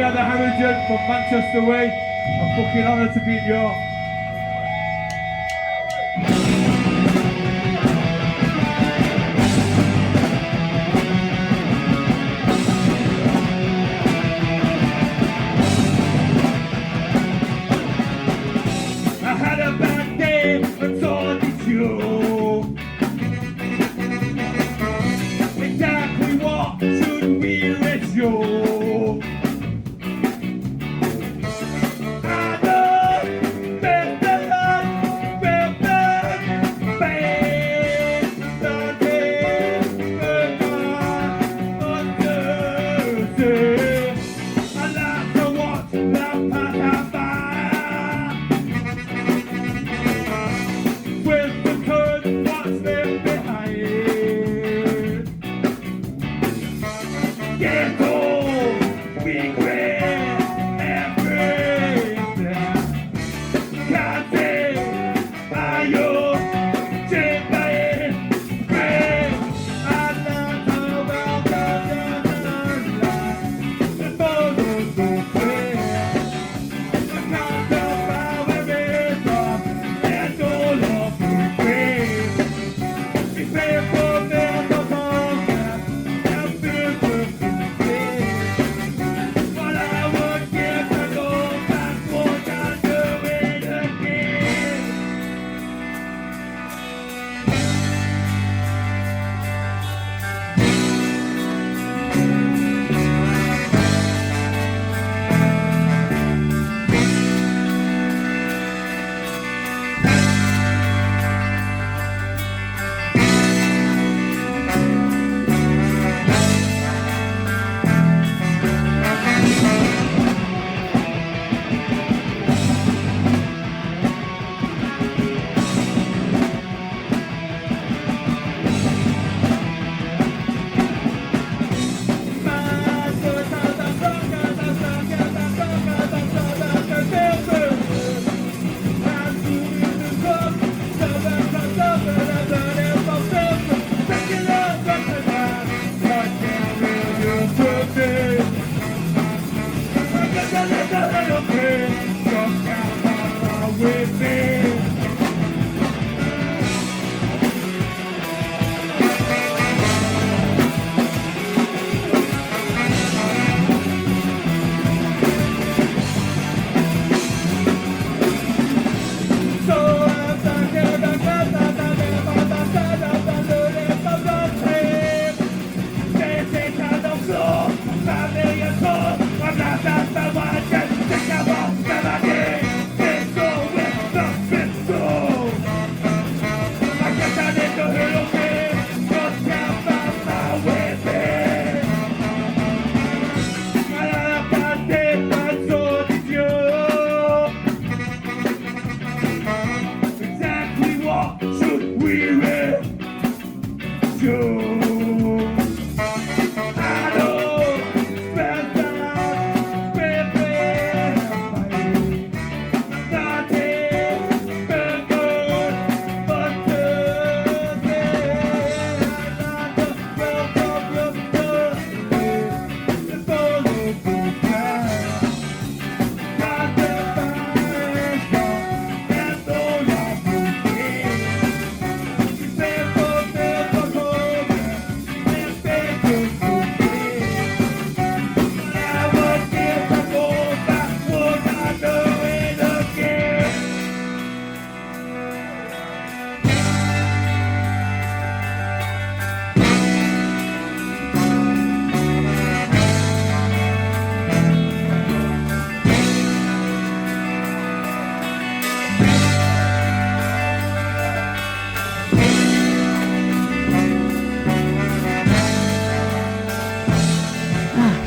We are the HARIJAN from Manchester Way. A fucking honour to be in York. I had a bad day and so did you. Exactly what should we review?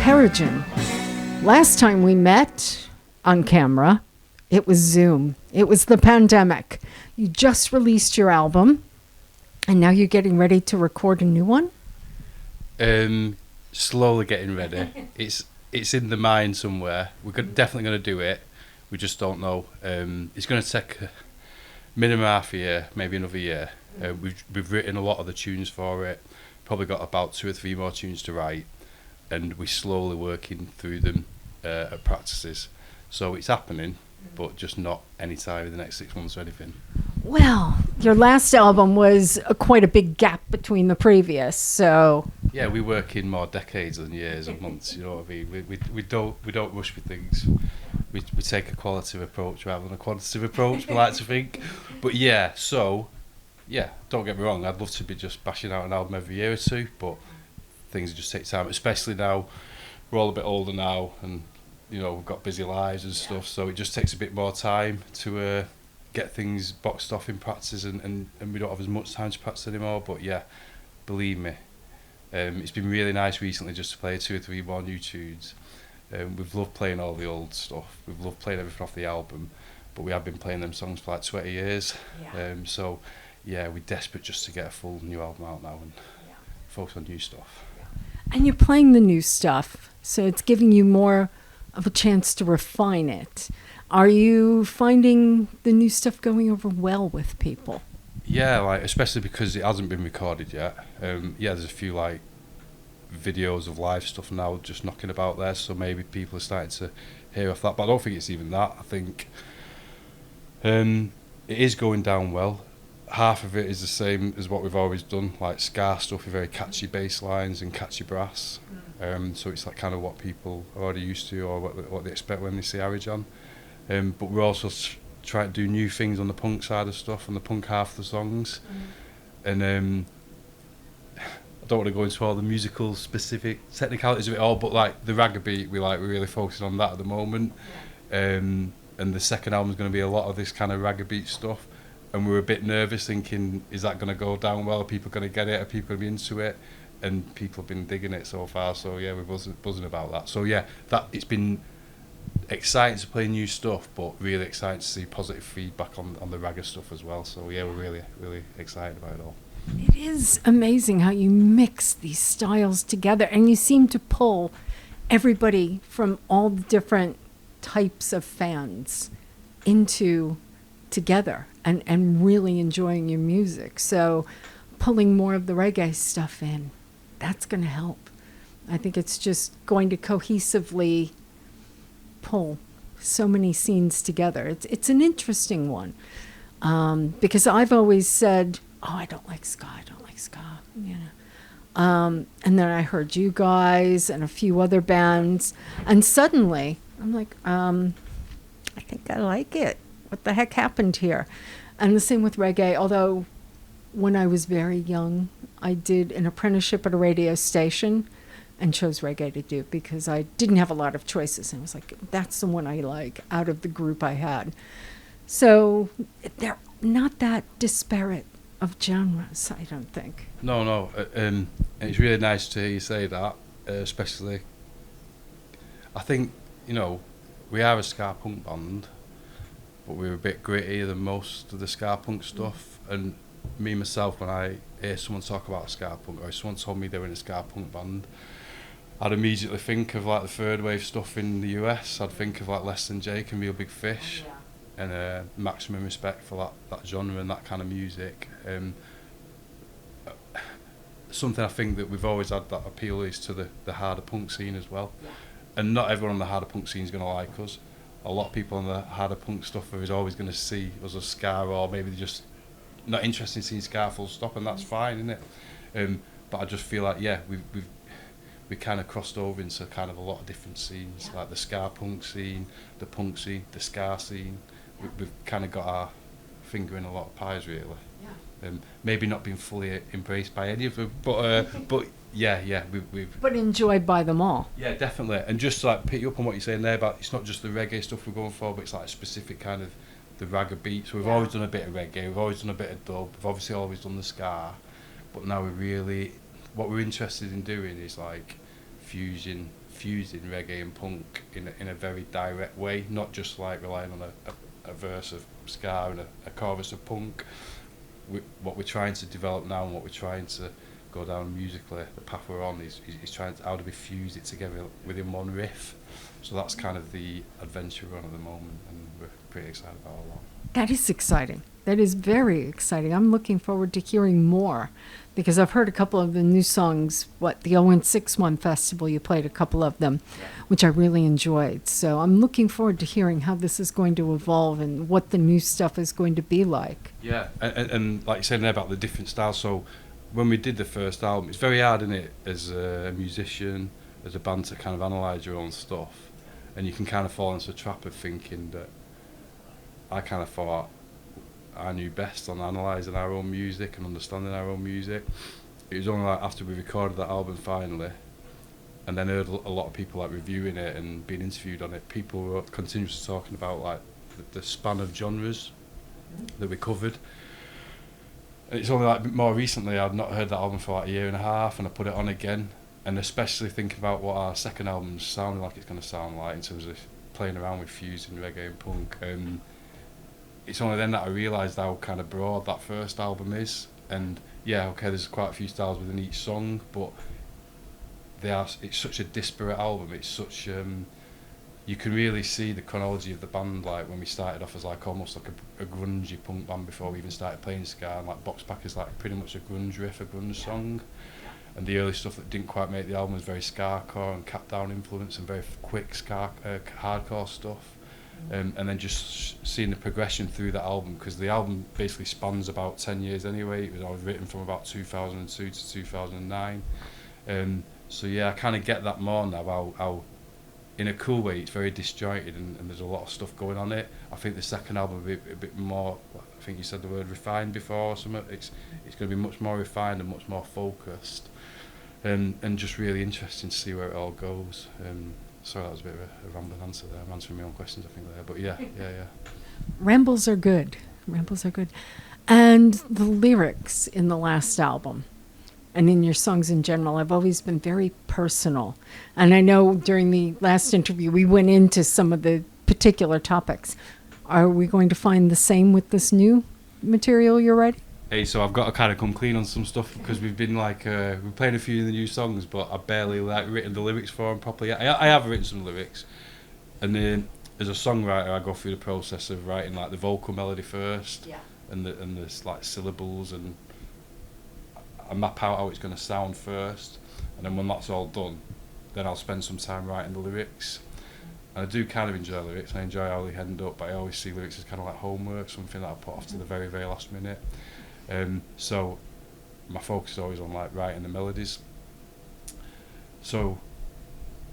HARIJAN. Last time we met on camera, it was Zoom. It was the pandemic. You just released your album, and now you're getting ready to record a new one? Slowly getting ready. It's in the mind somewhere. We're definitely going to do it. We just don't know. It's going to take a minimum half a year, maybe another year. We've written a lot of the tunes for it. Probably got about 2 or 3 more tunes to write, and we're slowly working through them. at practices. So it's happening, but just not any time in the next 6 months or anything. Well, your last album was quite a big gap between the previous, so Yeah, we work in more decades than years or months. You know what I mean? We don't rush with things. We take a qualitative approach rather than a quantitative approach. We like to think, but yeah. So yeah, don't get me wrong. I'd love to be just bashing out an album every year or two, but things just take time. Especially now, we're all a bit older now, and you know we've got busy lives and stuff. So it just takes a bit more time to get things boxed off in practice, and we don't have as much time to practice anymore. But yeah, believe me, it's been really nice recently just to play 2 or 3 more new tunes. We've loved playing all the old stuff. We've loved playing everything off the album, but we have been playing them songs for like 20 years. Yeah. So yeah, we're desperate just to get a full new album out now and focus on new stuff. and you're playing the new stuff, so it's giving you more of a chance to refine it. Are you finding the new stuff going over well with people? Yeah, like especially because it hasn't been recorded yet. Yeah, there's a few like videos of live stuff now just knocking about there, so maybe people are starting to hear off that. But I don't think it's even that. I think it is going down well. Half of it is the same as what we've always done, like ska stuff with very catchy bass lines and catchy brass. So it's like kind of what people are already used to, or what they expect when they see HARIJAN. But we're also trying to do new things on the punk side of stuff, on the punk half of the songs. And I don't want to go into all the musical specific technicalities of it all, but like the ragga beat, we're really focusing on that at the moment. And the second album's going to be a lot of this kind of ragga beat stuff. And we were a bit nervous, thinking, is that going to go down well? Are people going to get it? Are people going to be into it? And people have been digging it so far. So yeah, we're buzzing about that. So yeah, that it's been exciting to play new stuff, but really exciting to see positive feedback on the ragga stuff as well. So yeah, we're really excited about it all. It is amazing how you mix these styles together, and you seem to pull everybody from all the different types of fans into together and really enjoying your music. So pulling more of the reggae stuff in, that's going to help. I think it's just going to cohesively pull so many scenes together. It's an interesting one, because I've always said, oh, I don't like ska, you know. And then I heard you guys and a few other bands, and suddenly I'm like, I think I like it. What the heck happened here? And the same with reggae, although when I was very young, I did an apprenticeship at a radio station and chose reggae to do because I didn't have a lot of choices. And I was like, that's the one I like out of the group I had. So they're not that disparate of genres, I don't think. No, and it's really nice to hear you say that, especially, I think, you know, we are a ska punk band, but we're a bit grittier than most of the ska punk stuff. And me, myself, when I hear someone talk about a ska punk, or if someone told me they were in a ska punk band, I'd immediately think of like the third wave stuff in the US. I'd think of like Less Than Jake and Real Big Fish. And maximum respect for that genre and that kind of music. Something I think that we've always had that appeal is to the harder punk scene as well. And not everyone on the harder punk scene is going to like us. A lot of people on the harder punk stuff are always going to see us as ska, or maybe they're just not interested in seeing ska full stop, and that's fine, isn't it? But I just feel like, yeah, we kind of crossed over into kind of a lot of different scenes, like the ska punk scene, the punk scene, the ska scene. We've kind of got our finger in a lot of pies, really. Maybe not been fully embraced by any of them, but yeah, we've. But enjoyed by them all. Yeah, definitely. And just to like pick you up on what you're saying there about, it's not just the reggae stuff we're going for, but it's like a specific kind of the ragga beat. So we've always done a bit of reggae, we've always done a bit of dub, we've obviously always done the ska, but now what we're interested in doing is like fusing reggae and punk in a very direct way, not just like relying on a verse of ska and a chorus of punk. What we're trying to develop now, and what we're trying to go down musically, the path we're on is trying to, how do we fuse it together within one riff. So that's kind of the adventure we're on at the moment, and we're pretty excited about all that. That is exciting. That is very exciting. I'm looking forward to hearing more, because I've heard a couple of the new songs. The 061 Festival, you played a couple of them, which I really enjoyed. So I'm looking forward to hearing how this is going to evolve and what the new stuff is going to be like. Yeah, and like you said there about the different styles, so when we did the first album, it's very hard, isn't it, as a musician, as a band, to kind of analyse your own stuff. And you can kind of fall into a trap of thinking that I kind of thought I knew best on analysing our own music and understanding our own music. It was only like after we recorded that album finally, and then heard a lot of people like reviewing it and being interviewed on it, people were continuously talking about like the span of genres that we covered. And it's only like more recently I'd not heard that album for like a year and a half, and I put it on again, and especially thinking about what our second album's sounding like it's going to sound like in terms of playing around with fusing reggae and punk. It's only then that I realised how kind of broad that first album is. And yeah, okay, there's quite a few styles within each song, but it's such a disparate album. It's such you can really see the chronology of the band, like when we started off as like almost like a grungy punk band before we even started playing ska, and like Box Pack is like pretty much a grunge riff, a grunge song. And the early stuff that didn't quite make the album was very ska-core and Cat Down influence and very quick ska hardcore stuff. And then just seeing the progression through that album, because the album basically spans about 10 years anyway. It was written from about 2002 to 2009. So yeah, I kind of get that more now, how in a cool way it's very disjointed, and there's a lot of stuff going on it. I think the second album will be a bit more, I think you said the word refined before or something. It's going to be much more refined and much more focused, and just really interesting to see where it all goes. Sorry, that was a bit of a rambling answer there. I'm answering my own questions, I think, there. But yeah. Rambles are good. Rambles are good. And the lyrics in the last album, and in your songs in general, have always been very personal. And I know during the last interview, we went into some of the particular topics. Are we going to find the same with this new material you're writing? Hey, so I've got to kind of come clean on some stuff, because we've been like we're playing a few of the new songs, but I've barely like written the lyrics for them properly. I have written some lyrics, and then as a songwriter, I go through the process of writing like the vocal melody first, and the like syllables, and I map out how it's going to sound first, and then when that's all done, then I'll spend some time writing the lyrics. And I do kind of enjoy lyrics, and I enjoy how they end up, but I always see lyrics as kind of like homework, something that I put off to the very, very last minute. So my focus is always on like writing the melodies. So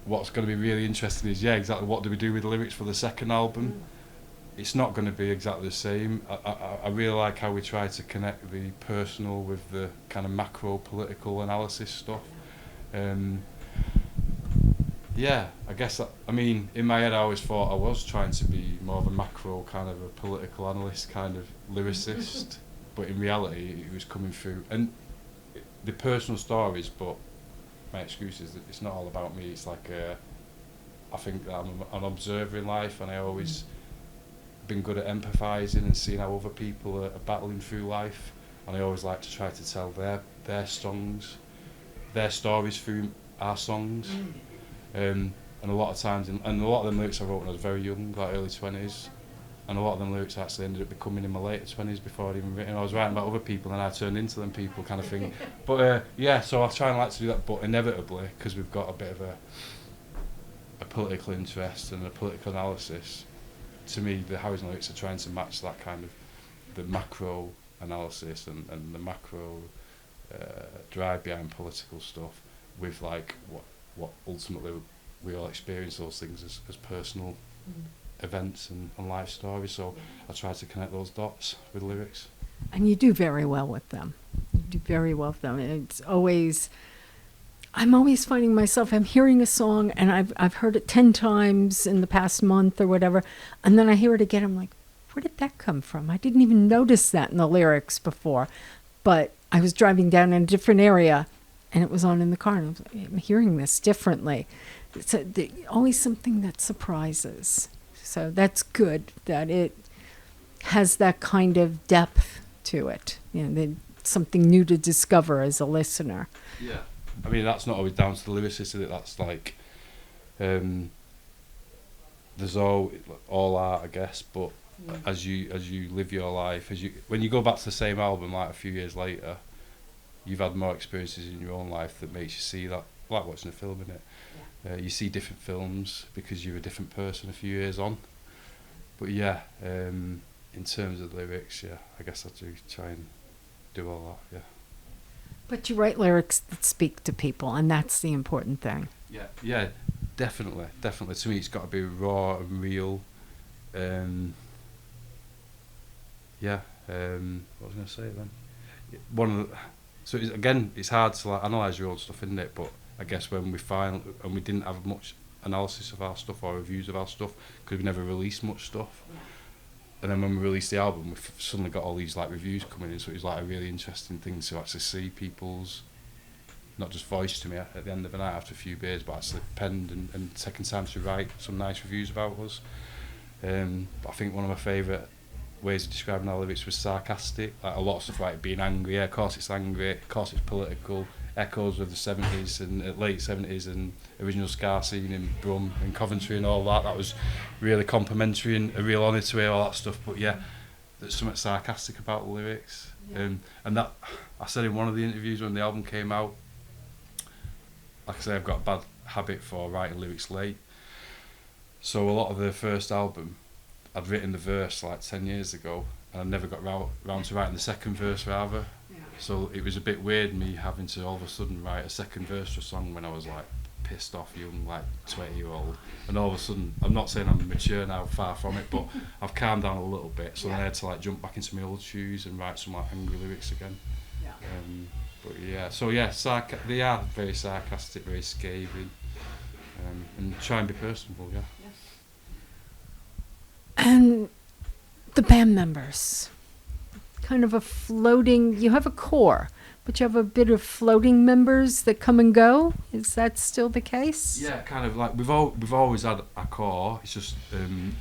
what's going to be really interesting is, exactly what do we do with the lyrics for the second album? It's not going to be exactly the same. I really like how we try to connect the personal with the kind of macro political analysis stuff. I guess in my head I always thought I was trying to be more of a macro kind of a political analyst kind of lyricist. But in reality, it was coming through, and the personal stories. But my excuse is that it's not all about me. It's like I think that I'm an observer in life, and I always been good at empathising and seeing how other people are battling through life. And I always like to try to tell their songs, their stories through our songs. And a lot of times, and a lot of them lyrics I wrote when I was very young, like early 20s. And a lot of them lyrics actually ended up becoming in my later 20s before I'd even written. I was writing about other people and I turned into them people kind of thing. But so I try and like to do that, but inevitably, because we've got a bit of a political interest and a political analysis, to me the HARIJAN lyrics are trying to match that kind of the macro analysis and the macro drive behind political stuff with like what ultimately we all experience those things as personal events and life stories. So I try to connect those dots with lyrics. And you do very well with them. You do very well with them. It's always, I'm always finding myself, I'm hearing a song and I've heard it 10 times in the past month or whatever, and then I hear it again, I'm like, where did that come from? I didn't even notice that in the lyrics before. But I was driving down in a different area and it was on in the car, and I was like, I'm hearing this differently. It's always something that surprises. So that's good that it has that kind of depth to it. something new to discover as a listener. Yeah. I mean, that's not always down to the lyricist, is it? That's like, there's all art, I guess, but as you live your life, when you go back to the same album like a few years later, you've had more experiences in your own life that makes you see that, like watching a film, innit? You see different films because you're a different person a few years on. But yeah, in terms of lyrics, yeah, I guess I do try and do all that, yeah. But you write lyrics that speak to people, and that's the important thing. Yeah, definitely. To me, it's got to be raw and real. What was I going to say then? It's hard to like analyse your own stuff, isn't it? But I guess when we didn't have much analysis of our stuff or reviews of our stuff because we never released much stuff. And then when we released the album, we suddenly got all these like reviews coming in, so it was like a really interesting thing to actually see people's, not just voice to me at the end of the night after a few beers, but actually penned and taken time to write some nice reviews about us. But I think one of my favourite ways of describing our lyrics was sarcastic. Like a lot of stuff like being angry, yeah, of course it's angry, of course it's political, echoes of the 70s and late 70s and original ska scene in Brum and Coventry and all that. That was really complimentary and a real honour to hear all that stuff. But yeah, there's something sarcastic about the lyrics. And that, I said in one of the interviews when the album came out, like I say, I've got a bad habit for writing lyrics late. So a lot of the first album, I'd written the verse like 10 years ago and I never got round to writing the second verse rather. So it was a bit weird me having to all of a sudden write a second verse for a song when I was like pissed off young, like 20-year-old. And all of a sudden, I'm not saying I'm mature now, far from it, but I've calmed down a little bit. So then I had to like jump back into my old shoes and write some like angry lyrics again. But yeah, so yeah, they are very sarcastic, very scathing, and try and be personable, yeah. And the band members, kind of a floating, you have a core, but you have a bit of floating members that come and go. Is that still the case? Yeah, kind of like we've always had a core. It's just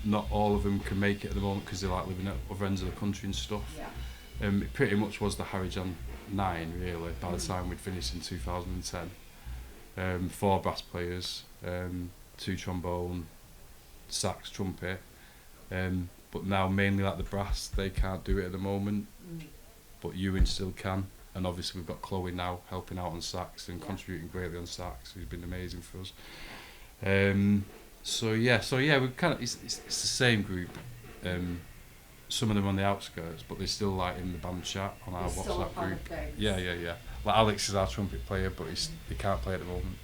not all of them can make it at the moment because they're like living at other ends of the country and stuff. It pretty much was the HARIJAN 9 really by the time we'd finished in 2010. 4 brass players, 2 trombone, sax, trumpet. But now mainly like the brass, they can't do it at the moment, but Ewan still can. And obviously we've got Chloe now helping out on sax and contributing greatly on sax, who's been amazing for us. So yeah, we kind of it's the same group. Some of them on the outskirts, but they're still like in the band chat on our WhatsApp group. Yeah. Like Alex is our trumpet player, but he can't play at the moment.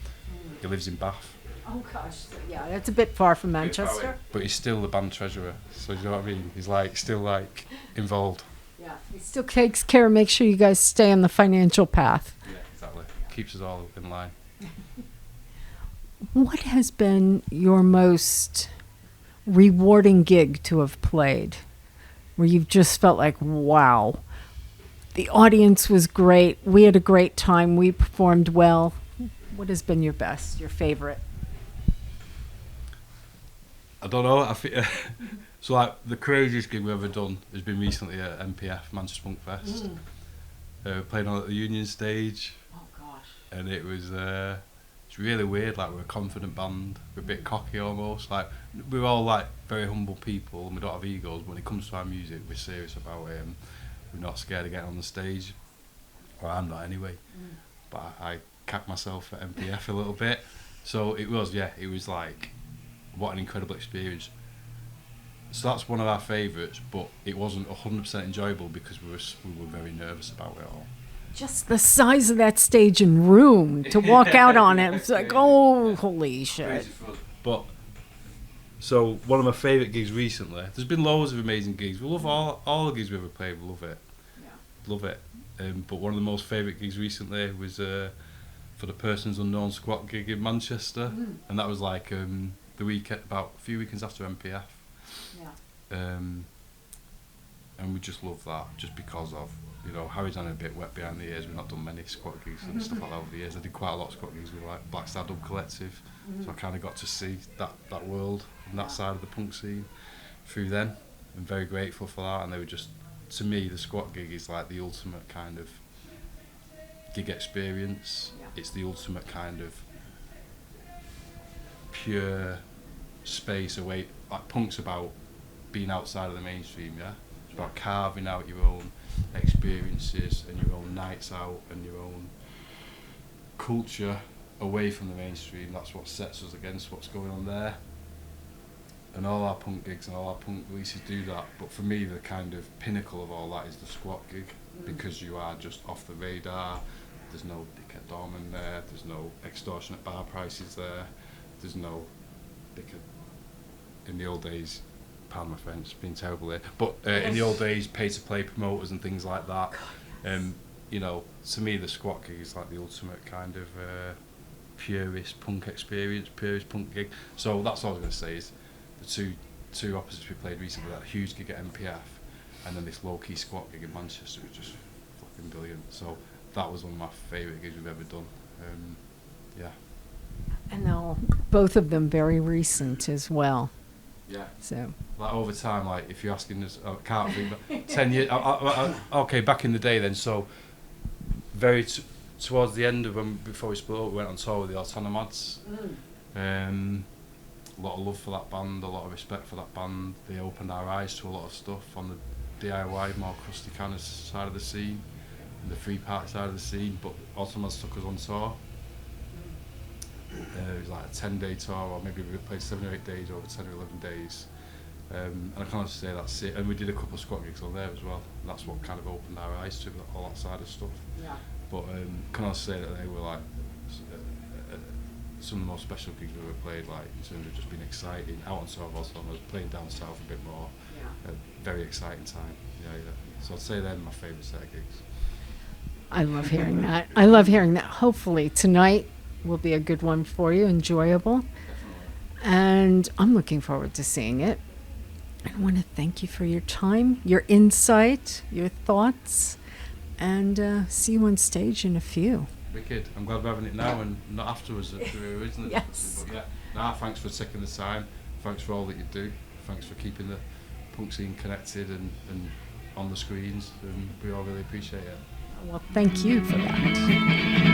He lives in Bath. Oh gosh, yeah, that's a bit far from Manchester. But he's still the band treasurer, so you know what I mean? He's like still like involved. Yeah, he still takes care, make sure you guys stay on the financial path. Yeah, exactly. Keeps us all in line. What has been your most rewarding gig to have played, where you've just felt like, wow, the audience was great, we had a great time, we performed well? What has been your best, your favorite? I don't know. So like the craziest gig we've ever done has been recently at MPF, Manchester Punk Fest. Playing on at the Union stage. Oh gosh. And it was it's really weird. Like we're a confident band, we're a bit cocky almost. Like we're all like very humble people and we don't have egos. But when it comes to our music, we're serious about it. We're not scared of getting on the stage, or I'm not anyway. But I cacked myself at MPF a little bit. So it was like, what an incredible experience. So that's one of our favourites, but it wasn't 100% enjoyable because we were very nervous about it all. Just the size of that stage and room to walk out on it, it's like, oh, holy shit. But, so one of my favourite gigs recently, there's been loads of amazing gigs. We love all the gigs we've ever played, we love it. Love it. But one of the most favourite gigs recently was for the Persons Unknown squat gig in Manchester, and that was like the weekend, about a few weekends after MPF. And we just love that, just because of, you know, HARIJAN a bit wet behind the ears. We've not done many squat gigs and stuff like that over the years. I did quite a lot of squat gigs with like Black Star Dub Collective, so I kind of got to see that world and that side of the punk scene through them. I'm very grateful for that, and they were just, to me, the squat gig is like the ultimate kind of gig experience. Yeah. It's the ultimate kind of pure space away. Like punk's about being outside of the mainstream, yeah? It's about carving out your own experiences and your own nights out and your own culture away from the mainstream. That's what sets us against what's going on there. And all our punk gigs and all our punk releases do that. But for me, the kind of pinnacle of all that is the squat gig, because you are just off the radar. There's no dickhead doorman there. There's no extortionate bar prices there. There's no dickhead. In the old days, pardon my French, being terrible here, but in the old days, pay-to-play promoters and things like that. You know, to me, the squat gig is like the ultimate kind of purist punk experience, purist punk gig. So that's all I was going to say is the two opposites we played recently, that huge gig at MPF and then this low-key squat gig in Manchester was just fucking brilliant. So that was one of my favourite gigs we've ever done. Yeah. And now both of them very recent as well. Yeah. So. Like over time, like if you're asking us, I can't think, but 10 years, okay, back in the day then, so towards the end of when, before we split up, we went on tour with the Autonomads. A lot of love for that band, a lot of respect for that band. They opened our eyes to a lot of stuff on the DIY, more crusty kind of side of the scene, and the free party side of the scene, but Autonomads took us on tour. It was like a 10-day tour, or maybe we played 7 or 8 days over 10 or 11 days. And I can honestly say that's it. And we did a couple of squat gigs on there as well. And that's what kind of opened our eyes to all that side of stuff. Yeah. But can honestly say that they were like some of the most special gigs we ever played, like in terms of just being exciting. Out on tour also, I was playing down south a bit more. Yeah. Very exciting time. Yeah. So I'd say they're my favourite set of gigs. I love hearing that. I love hearing that. Hopefully tonight will be a good one for you, enjoyable. And I'm looking forward to seeing it. I want to thank you for your time, your insight, your thoughts, and see you on stage in a few. Wicked. I'm glad we're having it now and not afterwards at the original. Yes. But yeah, thanks for taking the time. Thanks for all that you do. Thanks for keeping the punk scene connected and on the screens. And we all really appreciate it. Well, thank you for that.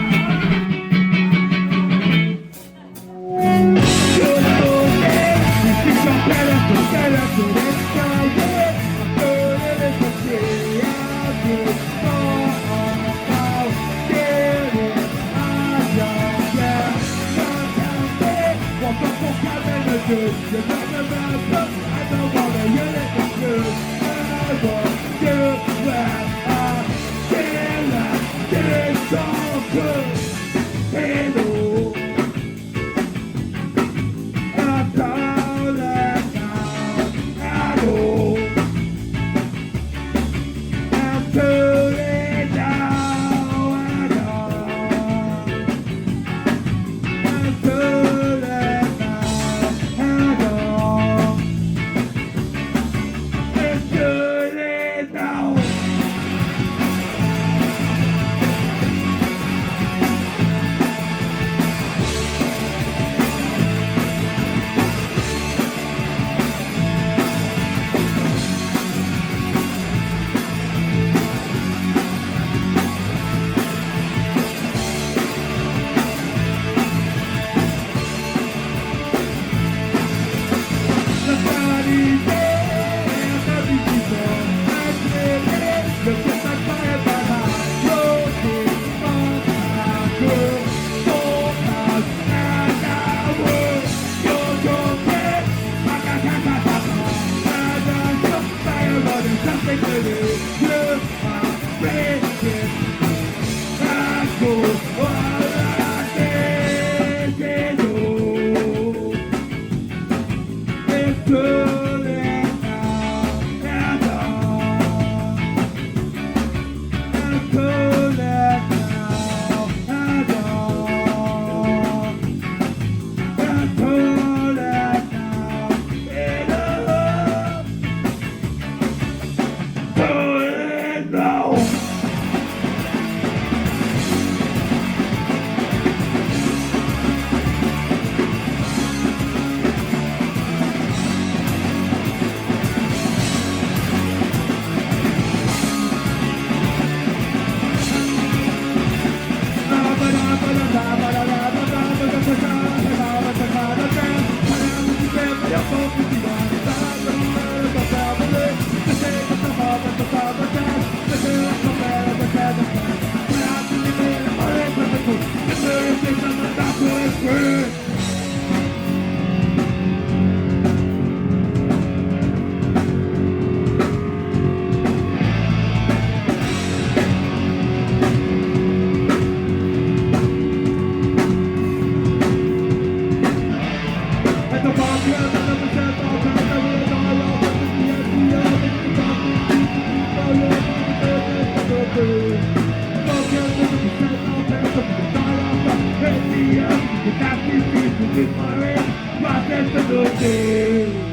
with my ring, process the good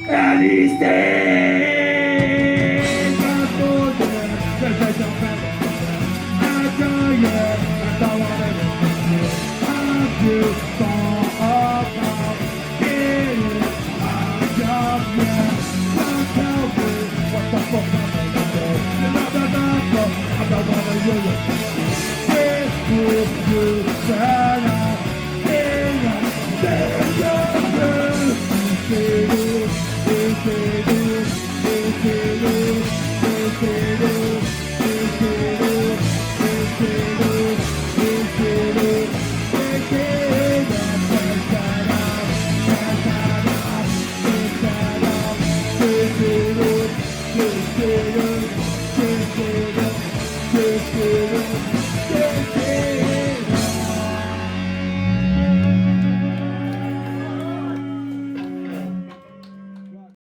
and he stays my soldier, there's a jump I tell you, that's all I ever I'm just far about it I'm just, yeah Don't tell me what the fuck I'm gonna do I'm not gonna do it It's good to turn out in a